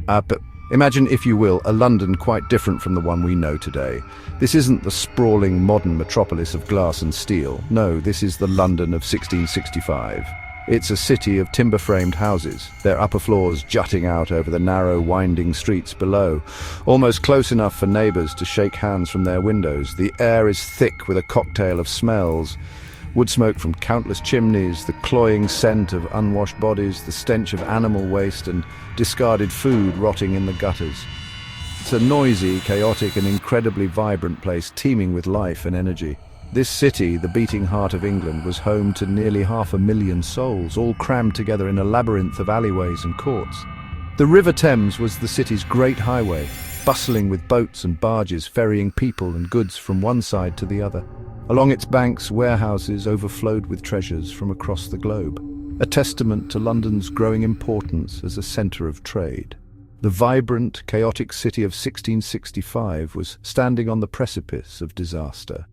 But imagine, if you will, a London quite different from the one we know today. This isn't the sprawling modern metropolis of glass and steel. No, this is the London of 1665. It's a city of timber-framed houses, their upper floors jutting out over the narrow, winding streets below, almost close enough for neighbours to shake hands from their windows. The air is thick with a cocktail of smells. Wood smoke from countless chimneys, the cloying scent of unwashed bodies, the stench of animal waste and discarded food rotting in the gutters. It's a noisy, chaotic and incredibly vibrant place, teeming with life and energy. This city, the beating heart of England, was home to nearly 500,000 souls, all crammed together in a labyrinth of alleyways and courts. The River Thames was the city's great highway, bustling with boats and barges ferrying people and goods from one side to the other. Along its banks, warehouses overflowed with treasures from across the globe, a testament to London's growing importance as a centre of trade. The vibrant, chaotic city of 1665 was standing on the precipice of disaster.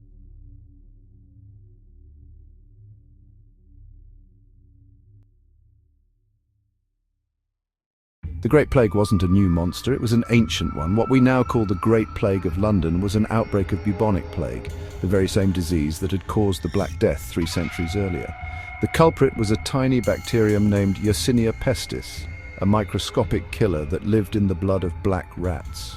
The Great Plague wasn't a new monster, it was an ancient one. What we now call the Great Plague of London was an outbreak of bubonic plague, the very same disease that had caused the Black Death 3 centuries earlier. The culprit was a tiny bacterium named Yersinia pestis, a microscopic killer that lived in the blood of black rats.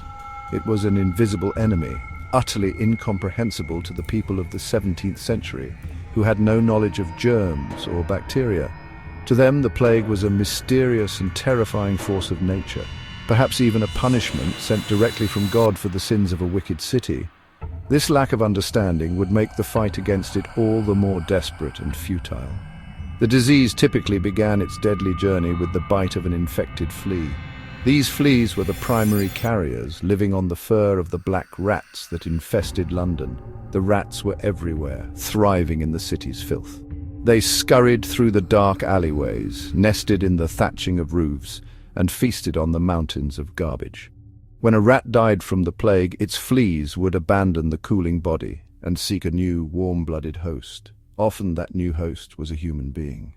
It was an invisible enemy, utterly incomprehensible to the people of the 17th century, who had no knowledge of germs or bacteria. To them, the plague was a mysterious and terrifying force of nature, perhaps even a punishment sent directly from God for the sins of a wicked city. This lack of understanding would make the fight against it all the more desperate and futile. The disease typically began its deadly journey with the bite of an infected flea. These fleas were the primary carriers, living on the fur of the black rats that infested London. The rats were everywhere, thriving in the city's filth. They scurried through the dark alleyways, nested in the thatching of roofs, and feasted on the mountains of garbage. When a rat died from the plague, its fleas would abandon the cooling body and seek a new, warm-blooded host. Often that new host was a human being.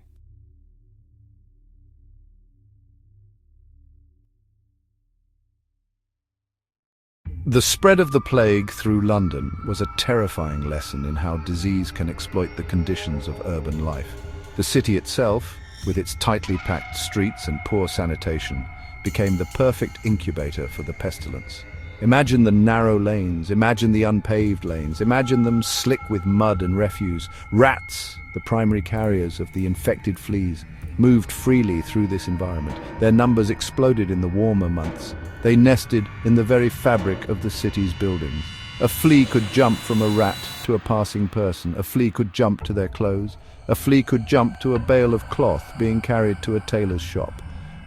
The spread of the plague through London was a terrifying lesson in how disease can exploit the conditions of urban life. The city itself, with its tightly packed streets and poor sanitation, became the perfect incubator for the pestilence. Imagine the narrow lanes, imagine the unpaved lanes, imagine them slick with mud and refuse. Rats, the primary carriers of the infected fleas, moved freely through this environment. Their numbers exploded in the warmer months. They nested in the very fabric of the city's buildings. A flea could jump from a rat to a passing person. A flea could jump to their clothes. A flea could jump to a bale of cloth being carried to a tailor's shop.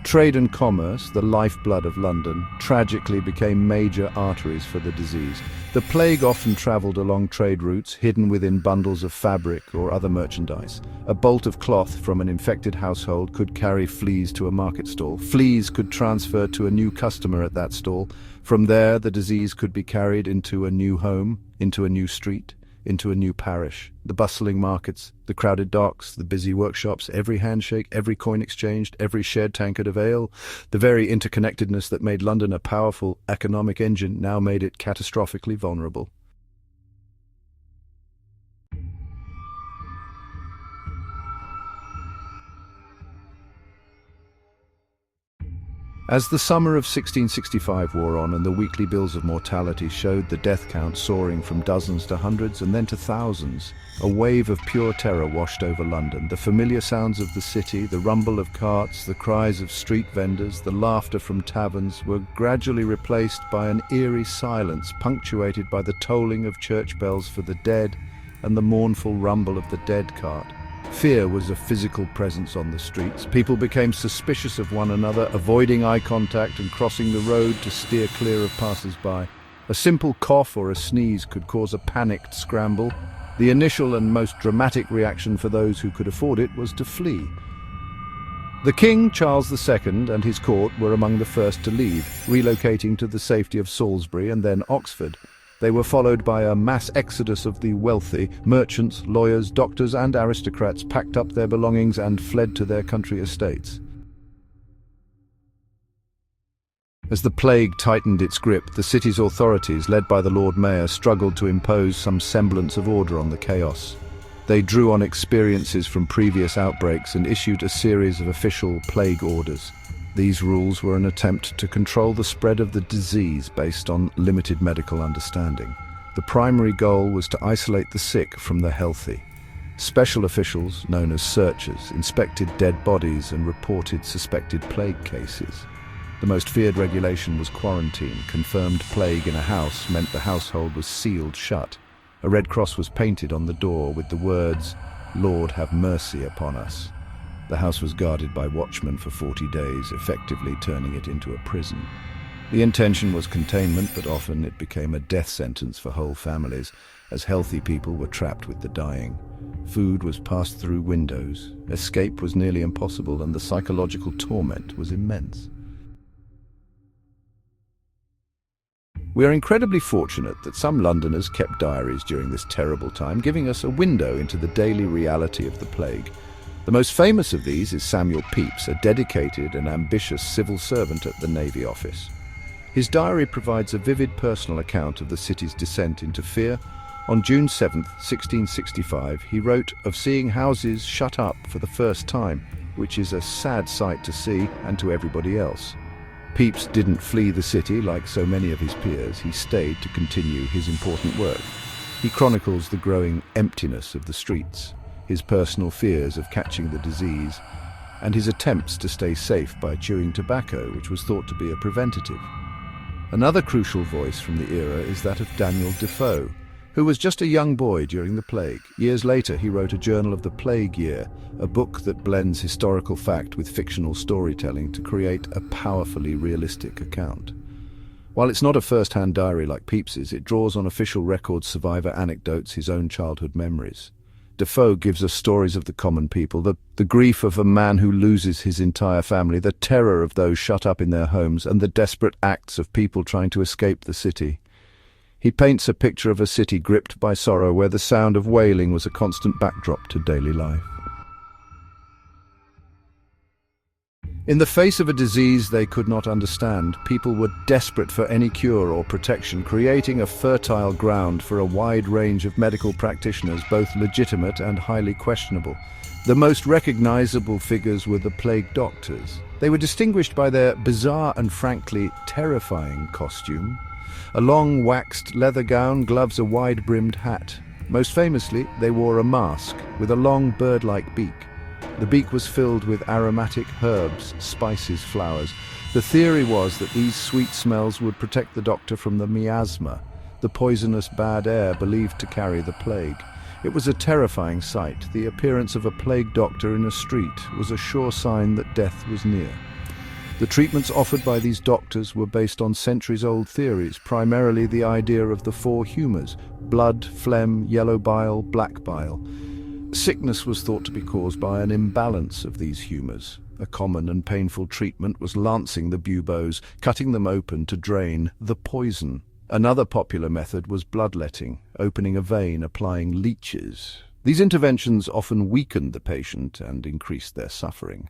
Trade and commerce, the lifeblood of London, tragically became major arteries for the disease. The plague often travelled along trade routes, hidden within bundles of fabric or other merchandise. A bolt of cloth from an infected household could carry fleas to a market stall. Fleas could transfer to a new customer at that stall. From there, the disease could be carried into a new home, into a new street, into a new parish. The bustling markets, the crowded docks, the busy workshops, every handshake, every coin exchanged, every shared tankard of ale, the very interconnectedness that made London a powerful economic engine now made it catastrophically vulnerable. As the summer of 1665 wore on and the weekly bills of mortality showed the death count soaring from dozens to hundreds and then to thousands, a wave of pure terror washed over London. The familiar sounds of the city, the rumble of carts, the cries of street vendors, the laughter from taverns were gradually replaced by an eerie silence punctuated by the tolling of church bells for the dead and the mournful rumble of the dead cart. Fear was a physical presence on the streets. People became suspicious of one another, avoiding eye contact and crossing the road to steer clear of passers-by. A simple cough or a sneeze could cause a panicked scramble. The initial and most dramatic reaction for those who could afford it was to flee. The King, Charles II, and his court were among the first to leave, relocating to the safety of Salisbury and then Oxford. They were followed by a mass exodus of the wealthy. Merchants, lawyers, doctors and aristocrats packed up their belongings and fled to their country estates. As the plague tightened its grip, the city's authorities, led by the Lord Mayor, struggled to impose some semblance of order on the chaos. They drew on experiences from previous outbreaks and issued a series of official plague orders. These rules were an attempt to control the spread of the disease based on limited medical understanding. The primary goal was to isolate the sick from the healthy. Special officials, known as searchers, inspected dead bodies and reported suspected plague cases. The most feared regulation was quarantine. Confirmed plague in a house meant the household was sealed shut. A red cross was painted on the door with the words, "Lord, have mercy upon us." The house was guarded by watchmen for 40 days, effectively turning it into a prison. The intention was containment, but often it became a death sentence for whole families, as healthy people were trapped with the dying. Food was passed through windows, escape was nearly impossible, and the psychological torment was immense. We are incredibly fortunate that some Londoners kept diaries during this terrible time, giving us a window into the daily reality of the plague. The most famous of these is Samuel Pepys, a dedicated and ambitious civil servant at the Navy Office. His diary provides a vivid personal account of the city's descent into fear. On June 7, 1665, he wrote of seeing houses shut up for the first time, which is a sad sight to see and to everybody else. Pepys didn't flee the city like so many of his peers. He stayed to continue his important work. He chronicles the growing emptiness of the streets, his personal fears of catching the disease, and his attempts to stay safe by chewing tobacco, which was thought to be a preventative. Another crucial voice from the era is that of Daniel Defoe, who was just a young boy during the plague. Years later, he wrote a journal of the plague year, a book that blends historical fact with fictional storytelling to create a powerfully realistic account. While it's not a first-hand diary like Pepys's, it draws on official records, survivor anecdotes, his own childhood memories. Defoe gives us stories of the common people, the grief of a man who loses his entire family, the terror of those shut up in their homes, and the desperate acts of people trying to escape the city. He paints a picture of a city gripped by sorrow, where the sound of wailing was a constant backdrop to daily life. In the face of a disease they could not understand, people were desperate for any cure or protection, creating a fertile ground for a wide range of medical practitioners, both legitimate and highly questionable. The most recognizable figures were the plague doctors. They were distinguished by their bizarre and frankly terrifying costume. A long waxed leather gown, gloves, a wide-brimmed hat. Most famously, they wore a mask with a long bird-like beak. The beak was filled with aromatic herbs, spices, flowers. The theory was that these sweet smells would protect the doctor from the miasma, the poisonous bad air believed to carry the plague. It was a terrifying sight. The appearance of a plague doctor in a street was a sure sign that death was near. The treatments offered by these doctors were based on centuries-old theories, primarily the idea of the four humours: blood, phlegm, yellow bile, black bile. Sickness was thought to be caused by an imbalance of these humours. A common and painful treatment was lancing the buboes, cutting them open to drain the poison. Another popular method was bloodletting, opening a vein, applying leeches. These interventions often weakened the patient and increased their suffering.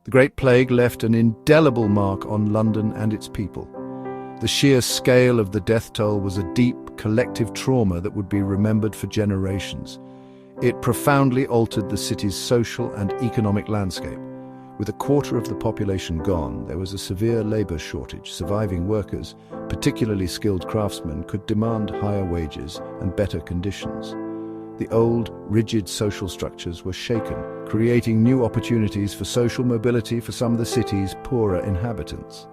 The Great Plague left an indelible mark on London and its people. The sheer scale of the death toll was a deep, collective trauma that would be remembered for generations. It profoundly altered the city's social and economic landscape. With a quarter of the population gone, there was a severe labour shortage. Surviving workers, particularly skilled craftsmen, could demand higher wages and better conditions. The old, rigid social structures were shaken, creating new opportunities for social mobility for some of the city's poorer inhabitants.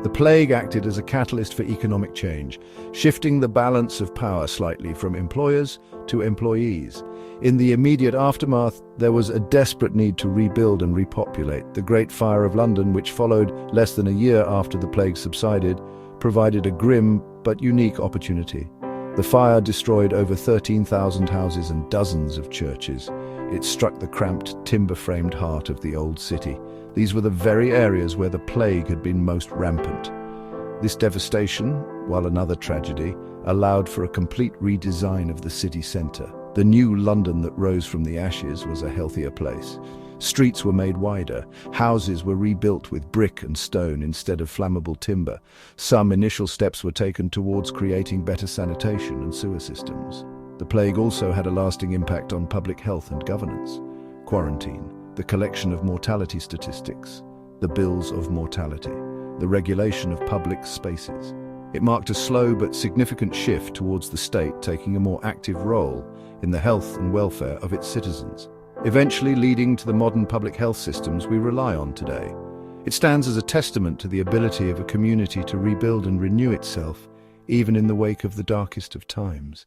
The plague acted as a catalyst for economic change, shifting the balance of power slightly from employers to employees. In the immediate aftermath, there was a desperate need to rebuild and repopulate. The Great Fire of London, which followed less than a year after the plague subsided, provided a grim but unique opportunity. The fire destroyed over 13,000 houses and dozens of churches. It struck the cramped, timber-framed heart of the old city. These were the very areas where the plague had been most rampant. This devastation, while another tragedy, allowed for a complete redesign of the city centre. The new London that rose from the ashes was a healthier place. Streets were made wider. Houses were rebuilt with brick and stone instead of flammable timber. Some initial steps were taken towards creating better sanitation and sewer systems. The plague also had a lasting impact on public health and governance. Quarantine, the collection of mortality statistics, the bills of mortality, the regulation of public spaces. It marked a slow but significant shift towards the state taking a more active role in the health and welfare of its citizens, eventually leading to the modern public health systems we rely on today. It stands as a testament to the ability of a community to rebuild and renew itself, even in the wake of the darkest of times.